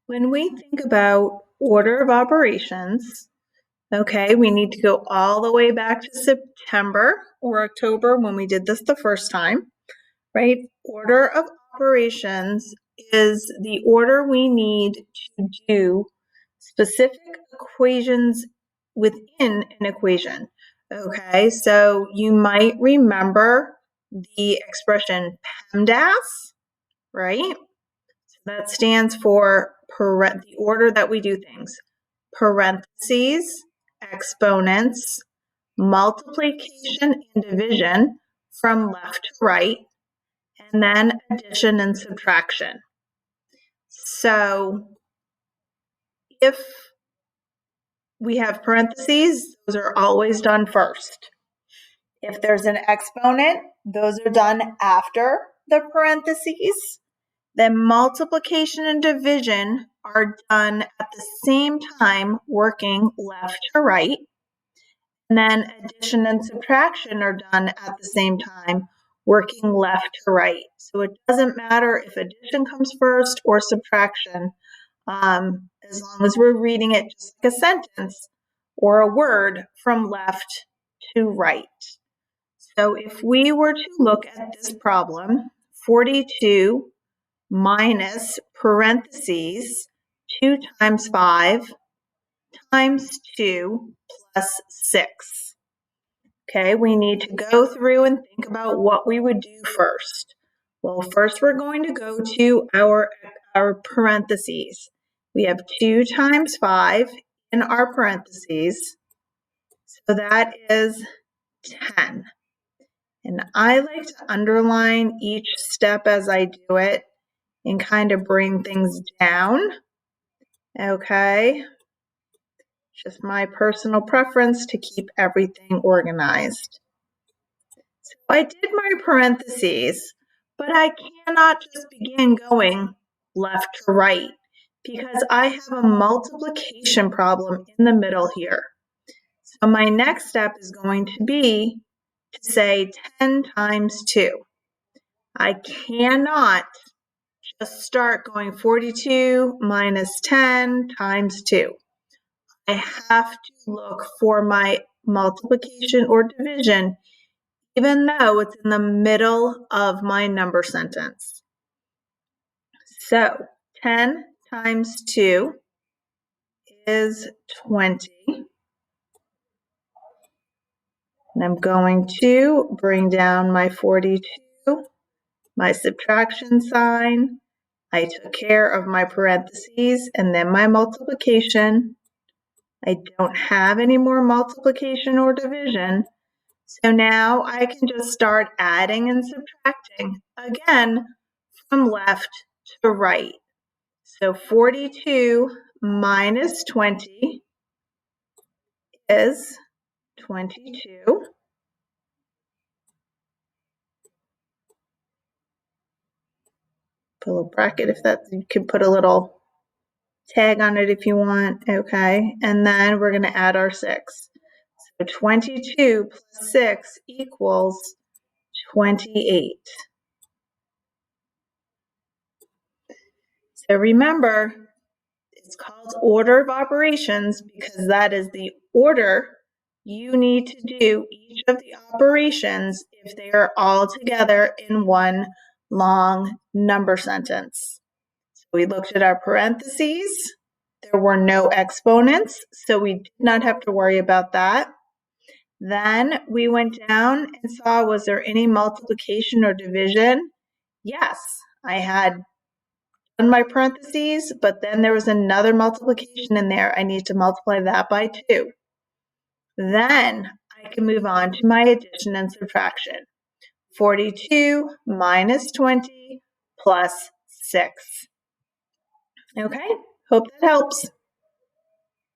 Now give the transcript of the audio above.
When we think about order of operations, okay, we need to go all the way back to September or October when we did this the first time, right? Order of operations is the order we need to do specific equations within an equation. Okay, so you might remember the expression PEMDAS, right? That stands for the order that we do things. Parentheses, exponents, multiplication and division from left to right, and then addition and subtraction. So if we have parentheses, those are always done first. If there's an exponent, those are done after the parentheses. Then multiplication and division are done at the same time, working left to right. And then addition and subtraction are done at the same time, working left to right. So it doesn't matter if addition comes first or subtraction, as long as we're reading it just like a sentence or a word from left to right. So if we were to look at this problem, 42 minus parentheses 2 times 5 times 2 plus 6. Okay, we need to go through and think about what we would do first. Well, first we're going to go to our parentheses. We have 2 times 5 in our parentheses, so that is 10. And I like to underline each step as I do it and kind of bring things down. Okay, just my personal preference to keep everything organized. So I did my parentheses, but I cannot just begin going left to right because I have a multiplication problem in the middle here. So my next step is going to be to say 10 times 2. I cannot just start going 42 minus 10 times 2. I have to look for my multiplication or division, even though it's in the middle of my number sentence. So 10 times 2 is 20. And I'm going to bring down my 42, my subtraction sign. I took care of my parentheses and then my multiplication. I don't have any more multiplication or division. So now I can just start adding and subtracting again from left to right. So 42 minus 20 is 22. Put a little bracket if that, you can put a little tag on it if you want. Okay, and then we're going to add our 6. So 22 plus 6 equals 28. So remember, it's called order of operations because that is the order you need to do each of the operations if they are all together in one long number sentence. So we looked at our parentheses. There were no exponents, so we did not have to worry about that. Then we went down and saw, was there any multiplication or division? Yes, I had done my parentheses, but then there was another multiplication in there. I need to multiply that by 2. Then I can move on to my addition and subtraction. 42 minus 20 plus 6. Okay, hope that helps.